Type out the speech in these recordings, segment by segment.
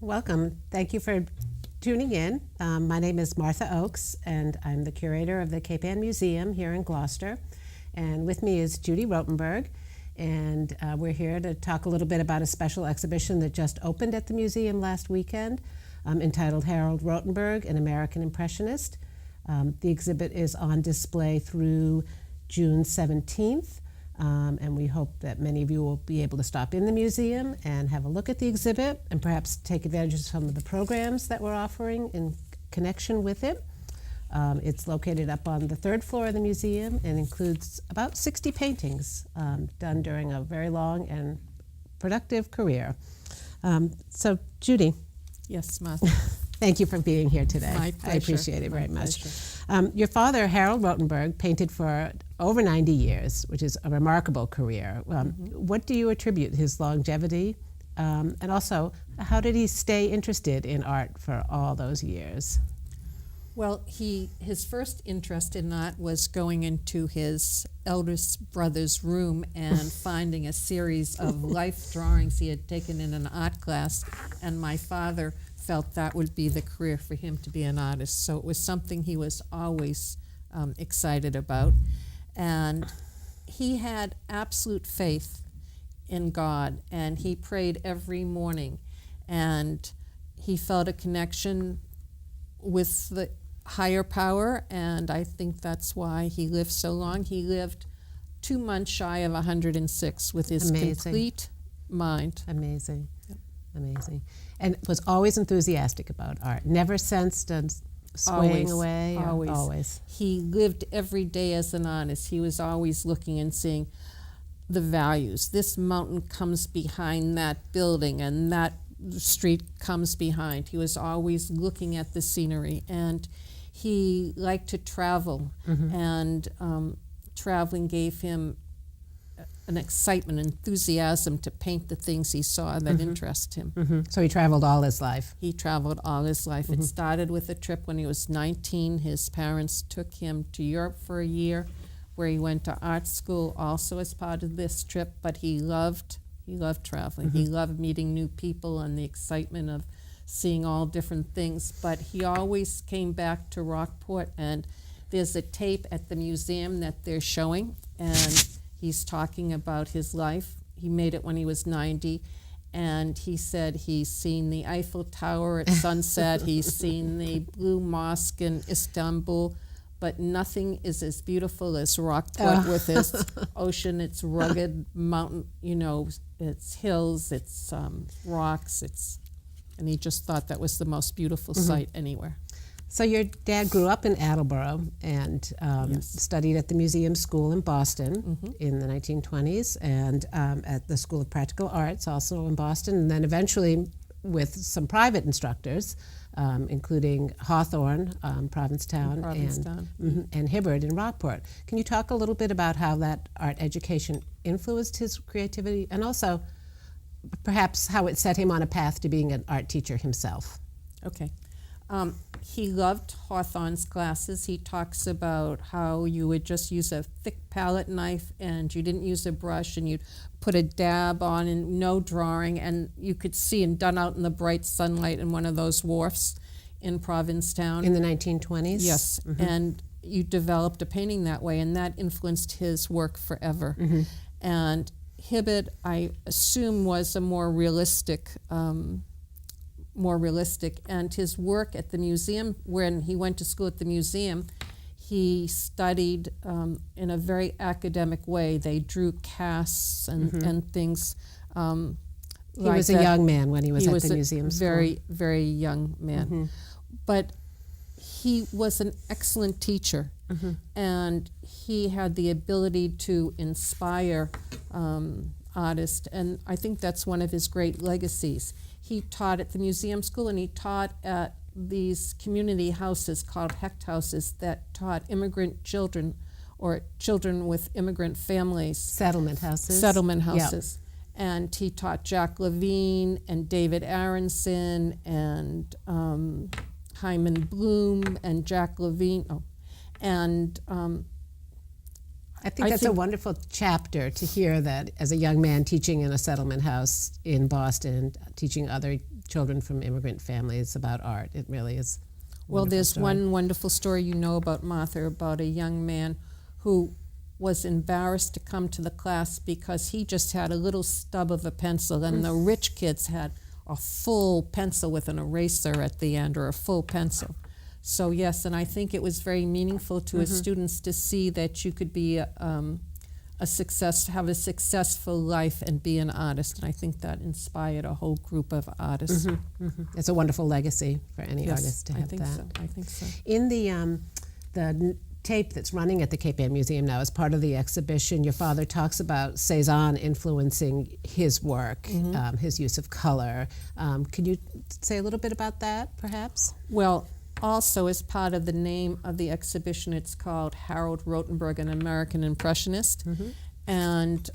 Welcome. Thank you for tuning in. My name is Martha Oakes, and I'm the curator of the Cape Ann Museum here in Gloucester. And with me is Judy Rotenberg, and we're here to talk a little bit about a special exhibition that just opened at the museum last weekend, entitled Harold Rotenberg, an American Impressionist. The exhibit is on display through June 17th. And we hope that many of you will be able to stop in the museum and have a look at the exhibit and perhaps take advantage of some of the programs that we're offering in connection with it. It's located up on the third floor of the museum and includes about 60 paintings done during a very long and productive career. So, Judy. Yes, Martha. Thank you for being here today. My pleasure. I appreciate it very much. Pleasure. Your father, Harold Rotenberg, painted for over 90 years, which is a remarkable career. What do you attribute his longevity? And also, how did he stay interested in art for all those years? Well, his first interest in art was going into his eldest brother's room and finding a series of life drawings he had taken in an art class, and my father felt that would be the career for him, to be an artist. So it was something he was always excited about. And he had absolute faith in God, and he prayed every morning. And he felt a connection with the higher power, and I think that's why he lived so long. He lived 2 months shy of 106 with his complete mind. Amazing. Yep. Amazing. And was always enthusiastic about art. Never sensed swaying away. Always. He lived every day as an artist. He was always looking and seeing the values. This mountain comes behind that building, and that street comes behind. He was always looking at the scenery, and he liked to travel, and traveling gave him an excitement, enthusiasm to paint the things he saw that interest him. So he traveled all his life. He traveled all his life. It started with a trip when he was 19. His parents took him to Europe for a year, where he went to art school also as part of this trip, but he loved traveling. He loved meeting new people and the excitement of seeing all different things, but he always came back to Rockport, and there's a tape at the museum that they're showing, and he's talking about his life. He made it when he was 90, and he said he's seen the Eiffel Tower at sunset, he's seen the Blue Mosque in Istanbul, but nothing is as beautiful as Rockport with its ocean, its rugged mountain, its hills, its rocks, and he just thought that was the most beautiful sight anywhere. So your dad grew up in Attleboro and studied at the Museum School in Boston in the 1920s, and at the School of Practical Arts also in Boston, and then eventually with some private instructors, including Hawthorne, Provincetown, and Hibbard in Rockport. Can you talk a little bit about how that art education influenced his creativity, and also perhaps how it set him on a path to being an art teacher himself? Okay. He loved Hawthorne's classes. He talks about how you would just use a thick palette knife and you didn't use a brush, and you'd put a dab on and no drawing, and you could see him done out in the bright sunlight in one of those wharfs in Provincetown. In the 1920s? Yes, and you developed a painting that way, and that influenced his work forever. And Hibbard, I assume, was a more realistic, and his work at the museum, when he went to school at the museum, he studied in a very academic way. They drew casts and things. He was a young man when he was at the museum school. Very, very young man. But he was an excellent teacher, and he had the ability to inspire artists, and I think that's one of his great legacies. He taught at the museum school, and he taught at these community houses called Hecht houses that taught immigrant children or children with immigrant families. Settlement houses. Yep. And he taught Jack Levine and David Aronson and Hyman Bloom and Jack Levine. And I think that's a wonderful chapter to hear that as a young man teaching in a settlement house in Boston, teaching other children from immigrant families about art. It really is. Well, there's story. one wonderful story you know about Martha, about a young man who was embarrassed to come to the class because he just had a little stub of a pencil, and the rich kids had a full pencil with an eraser at the end, or a full pencil. So yes, and I think it was very meaningful to his students to see that you could be have a successful life and be an artist, and I think that inspired a whole group of artists. It's a wonderful legacy for any Yes, artist to have that. I think so. In the tape that's running at the Cape Ann Museum now as part of the exhibition, your father talks about Cezanne influencing his work, his use of color. Could you say a little bit about that, perhaps? Well, also as part of the name of the exhibition, it's called Harold Rotenberg, an American Impressionist. And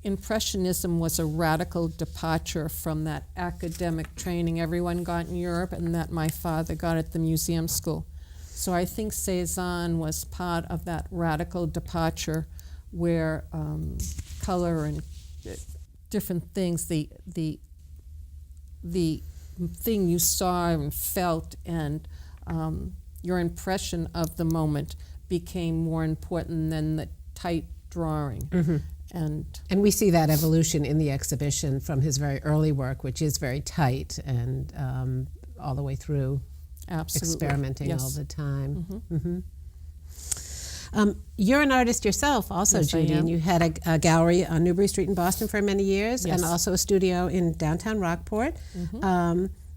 Impressionism was a radical departure from that academic training everyone got in Europe and that my father got at the museum school. So I think Cezanne was part of that radical departure where color and different things, the thing you saw and felt and your impression of the moment became more important than the tight drawing. And we see that evolution in the exhibition from his very early work, which is very tight and all the way through. absolutely. Experimenting Yes. all the time. You're an artist yourself also, Yes, I Judy, am. and you had a gallery on Newbury Street in Boston for many years, Yes. and also a studio in downtown Rockport.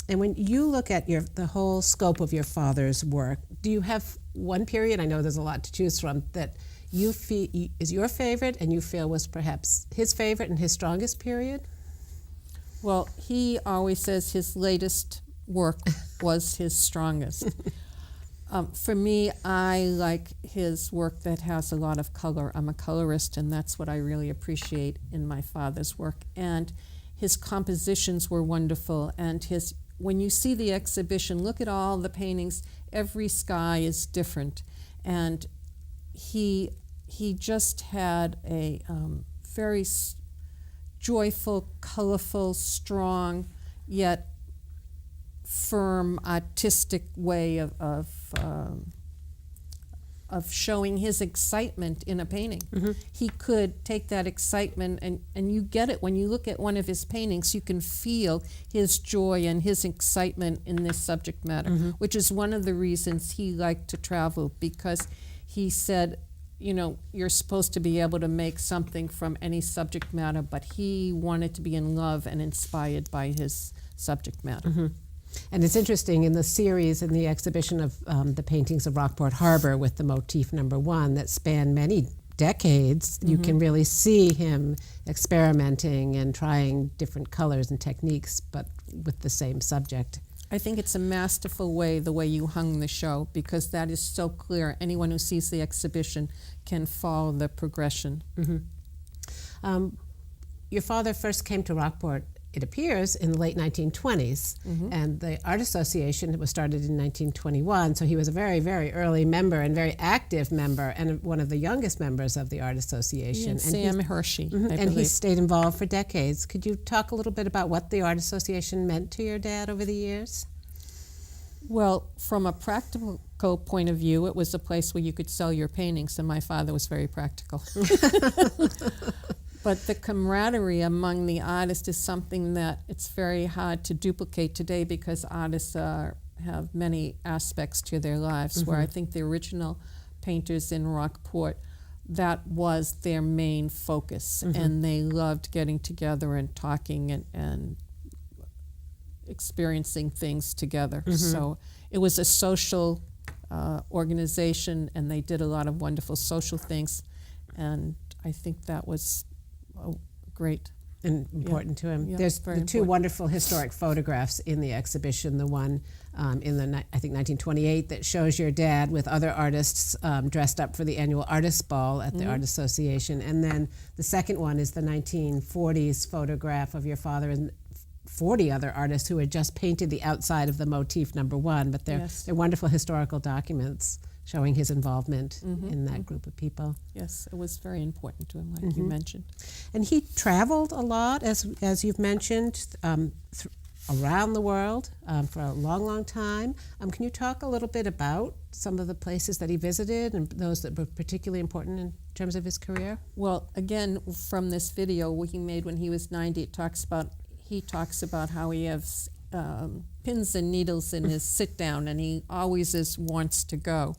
And when you look at the whole scope of your father's work, do you have one period, I know there's a lot to choose from, that you feel is your favorite and you feel was perhaps his favorite and his strongest period? Well, he always says his latest work was his strongest. For me, I like his work that has a lot of color. I'm a colorist, and that's what I really appreciate in my father's work. And his compositions were wonderful. And when you see the exhibition, look at all the paintings. Every sky is different. And he just had a very joyful, colorful, strong, yet firm, artistic way of showing his excitement in a painting. He could take that excitement, and you get it when you look at one of his paintings. You can feel his joy and his excitement in this subject matter, which is one of the reasons he liked to travel, because he said, you know, you're supposed to be able to make something from any subject matter, but he wanted to be in love and inspired by his subject matter. And it's interesting, in the series, in the exhibition of the paintings of Rockport Harbor with the motif #1 that span many decades, you can really see him experimenting and trying different colors and techniques, but with the same subject. I think it's a masterful way, the way you hung the show, because that is so clear. Anyone who sees the exhibition can follow the progression. Your father first came to Rockport, it appears, in the late 1920s, and the Art Association was started in 1921, so he was a very, very early member and very active member, and one of the youngest members of the Art Association. And Sam Hershey, I and he believe. stayed involved for decades. Could you talk a little bit about what the Art Association meant to your dad over the years? Well, from a practical point of view, it was a place where you could sell your paintings, and my father was very practical. But the camaraderie among the artists is something that it's very hard to duplicate today, because artists have many aspects to their lives, where I think the original painters in Rockport, that was their main focus, and they loved getting together and talking and experiencing things together. So it was a social organization, and they did a lot of wonderful social things, and I think that was great. And important to him. Yeah, There's very the two important. wonderful historic photographs in the exhibition, the one in I think 1928 that shows your dad with other artists dressed up for the annual Artists' Ball at the Art Association, and then the second one is the 1940s photograph of your father and 40 other artists who had just painted the outside of the motif #1, but they're Yes. wonderful historical documents showing his involvement in that group of people. Yes, it was very important to him, like you mentioned. And he traveled a lot, as you've mentioned, around the world for a long, long time. Can you talk a little bit about some of the places that he visited and those that were particularly important in terms of his career? Well, again, from this video he made when he was 90, he talks about how he has pins and needles in his sit-down, and he always wants to go.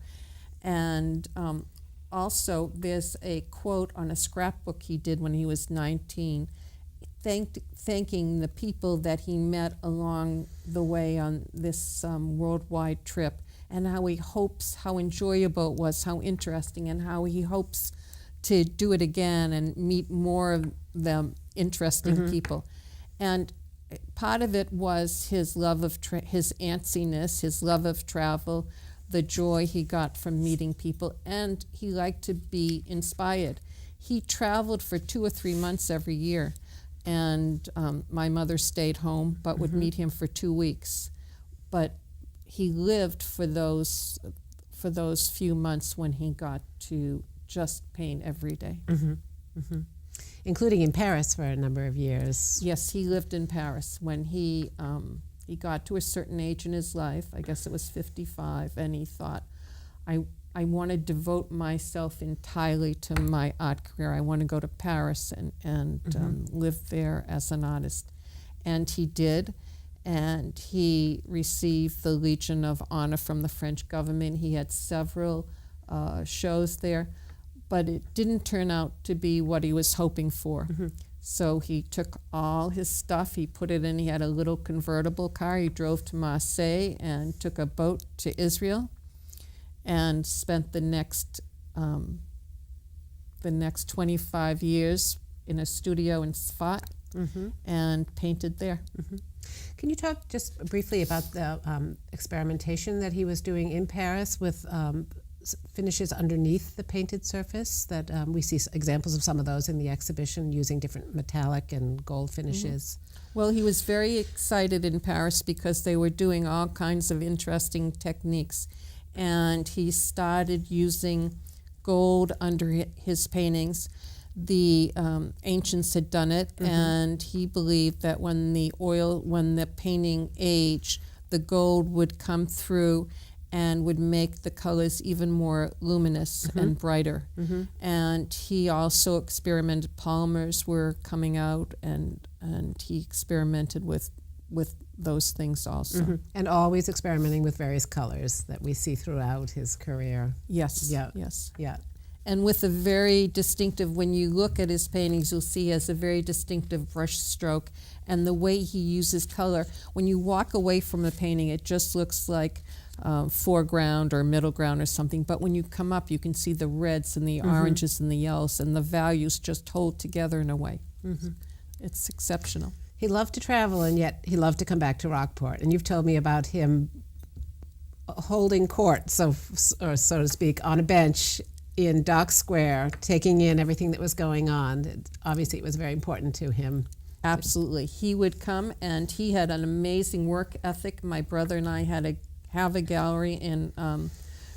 And also, there's a quote on a scrapbook he did when he was 19, thanking the people that he met along the way on this worldwide trip, and how enjoyable it was, how interesting, and how he hopes to do it again and meet more of the interesting people. And part of it was his love of his antsiness, his love of travel, the joy he got from meeting people, and he liked to be inspired. He traveled for 2 or 3 months every year, and my mother stayed home but would meet him for 2 weeks. But he lived for those few months when he got to just paint every day. Including in Paris for a number of years. Yes, he lived in Paris when he got to a certain age in his life. I guess it was 55, and he thought, I want to devote myself entirely to my art career. I want to go to Paris and live there as an artist. And he did, and he received the Legion of Honor from the French government. He had several shows there, but it didn't turn out to be what he was hoping for. So he took all his stuff, he put it in, he had a little convertible car, he drove to Marseille and took a boat to Israel and spent the next 25 years in a studio in Sfat and painted there. Can you talk just briefly about the experimentation that he was doing in Paris with finishes underneath the painted surface? That we see examples of some of those in the exhibition, using different metallic and gold finishes. Well, he was very excited in Paris because they were doing all kinds of interesting techniques, and he started using gold under his paintings. The ancients had done it, and he believed that when the painting aged, the gold would come through and would make the colors even more luminous and brighter. And he also experimented, polymers were coming out, and he experimented with those things also. And always experimenting with various colors that we see throughout his career. Yes, Yeah. yes. Yeah. And with a very distinctive, when you look at his paintings, you'll see he has a very distinctive brush stroke, and the way he uses color. When you walk away from a painting, it just looks like foreground or middle ground or something, but when you come up, you can see the reds and the oranges and the yellows, and the values just hold together in a way. It's exceptional. He loved to travel, and yet he loved to come back to Rockport. And you've told me about him holding court, so to speak, on a bench in Dock Square, taking in everything that was going on. Obviously, it was very important to him. Absolutely. He would come, and he had an amazing work ethic. My brother and I have a gallery in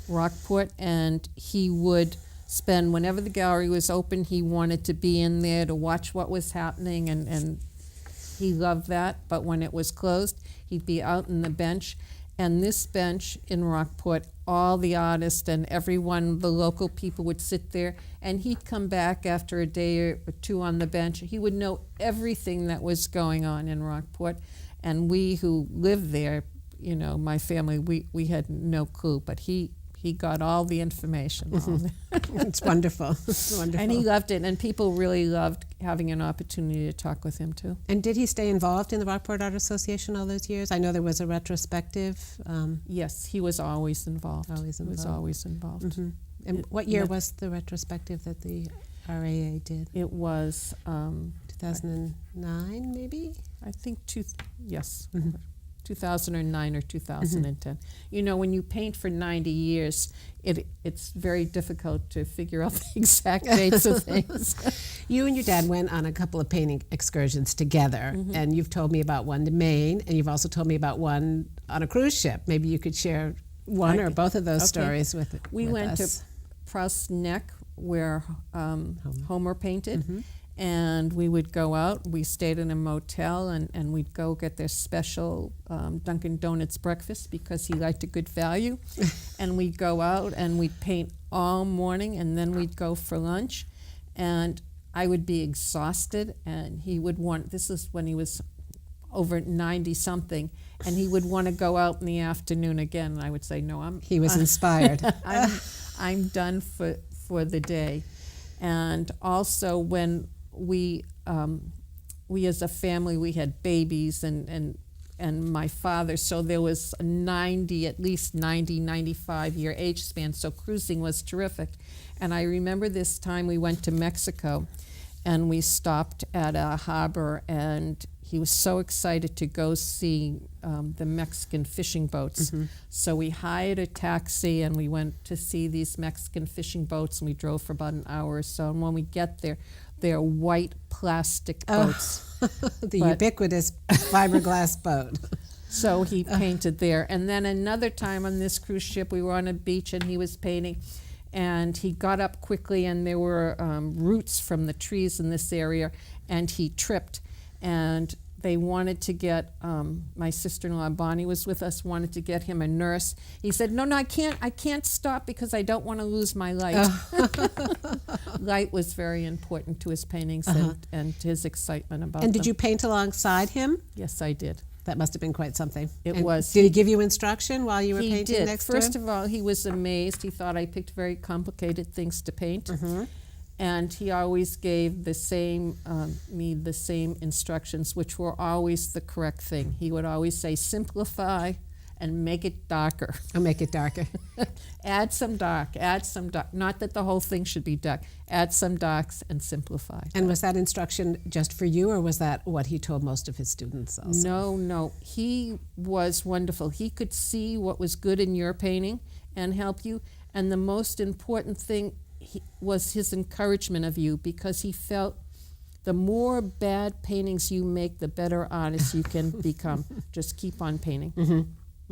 Rockport, and he would spend, whenever the gallery was open, he wanted to be in there to watch what was happening, and he loved that. But when it was closed, he'd be out on the bench. And this bench in Rockport, all the artists and everyone, the local people would sit there, and he'd come back after a day or two on the bench. He would know everything that was going on in Rockport, and we who lived there, you know, my family, we had no clue, but he got all the information. It's wonderful. It's wonderful. And he loved it, and people really loved having an opportunity to talk with him too. And did he stay involved in the Rockport Art Association all those years? I know there was a retrospective. Yes, he was always involved. Always involved. He was always involved. And what year was the retrospective that the RAA did? It was 2009, maybe? I think 2009 or 2010. You know, when you paint for 90 years, it's very difficult to figure out the exact dates of things. You and your dad went on a couple of painting excursions together, and you've told me about one to Maine, and you've also told me about one on a cruise ship. Maybe you could share one or both of those Okay. stories with We with went us. to Proust's Neck, where Homer painted, Mm-hmm. and we would go out. We stayed in a motel, and we'd go get their special Dunkin' Donuts breakfast because he liked a good value. And we'd go out and we'd paint all morning, and then we'd go for lunch. And I would be exhausted, and he would want, this is when he was over 90-something, and he would want to go out in the afternoon again. And I would say, no, He was inspired. I'm done for the day. And also when we as a family, we had babies and my father, so there was a at least 95-year age span, so cruising was terrific. And I remember this time we went to Mexico, and we stopped at a harbor, and he was so excited to go see the Mexican fishing boats. Mm-hmm. So we hired a taxi, and we went to see these Mexican fishing boats, and we drove for about an hour or so. And when we get there, they're white plastic boats. The ubiquitous fiberglass boat. So he painted there. And then another time on this cruise ship, we were on a beach, and he was painting. And he got up quickly, and there were roots from the trees in this area, and he tripped. And they wanted to get, my sister-in-law Bonnie was with us, wanted to get him a nurse. He said, no, I can't stop because I don't want to lose my light. Light was very important to his paintings and his excitement about them. And did you paint alongside him? Yes, I did. That must have been quite something. It And was. Did he give you instruction while you were He painting did. next First to him? of all, he was amazed. He thought I picked very complicated things to paint. Mm-hmm. And he always gave the same me the same instructions, which were always the correct thing. He would always say, simplify and make it darker. I'll make it darker. Add some dark. Not that the whole thing should be dark. Add some darks and simplify. And was that instruction just for you, or was that what he told most of his students also? No. He was wonderful. He could see what was good in your painting and help you. And the most important thing was his encouragement of you, because he felt the more bad paintings you make, the better artist you can become. Just keep on painting. Mm-hmm.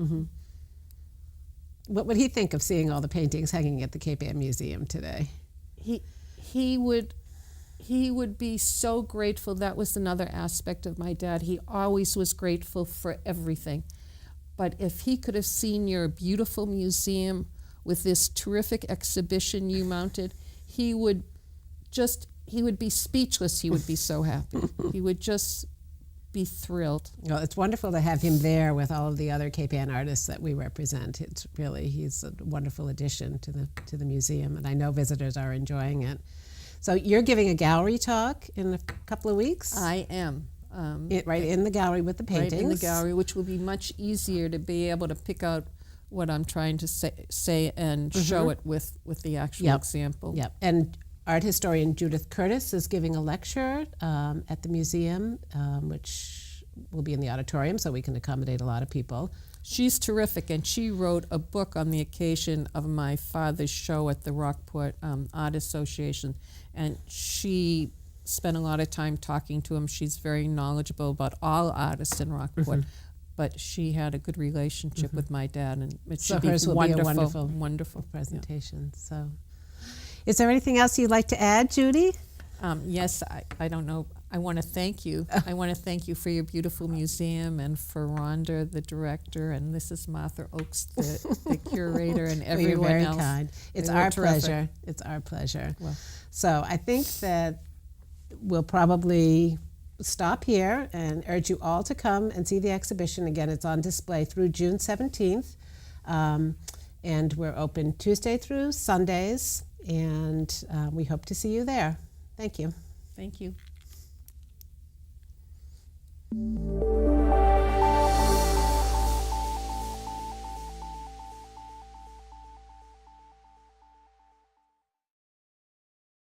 Mm-hmm. What would he think of seeing all the paintings hanging at the Cape Ann Museum today? He would be so grateful. That was another aspect of my dad. He always was grateful for everything. But if he could have seen your beautiful museum with this terrific exhibition you mounted, he would be speechless. He would be so happy. He would just be thrilled. Well, it's wonderful to have him there with all of the other Cape Ann artists that we represent. He's a wonderful addition to the museum, and I know visitors are enjoying it. So you're giving a gallery talk in a couple of weeks? I am. Right in the gallery with the paintings? Right in the gallery, which will be much easier to be able to pick out what I'm trying to say and show it with the actual example. Yep. And art historian Judith Curtis is giving a lecture at the museum, which will be in the auditorium, so we can accommodate a lot of people. She's terrific, and she wrote a book on the occasion of my father's show at the Rockport Art Association, and she spent a lot of time talking to him. She's very knowledgeable about all artists in Rockport. But she had a good relationship with my dad, and it So should be hers will wonderful, be a wonderful presentation. Yeah. So, is there anything else you'd like to add, Judy? Yes, I don't know. I want to thank you. I want to thank you for your beautiful museum, and for Rhonda, the director, and this is Martha Oakes, the curator, and everyone You're very else. kind. It's They were our terrific. pleasure. It's our pleasure. Well. So I think that we'll probably stop here and urge you all to come and see the exhibition. Again, it's on display through June 17th. And we're open Tuesday through Sundays. And we hope to see you there. Thank you. Thank you.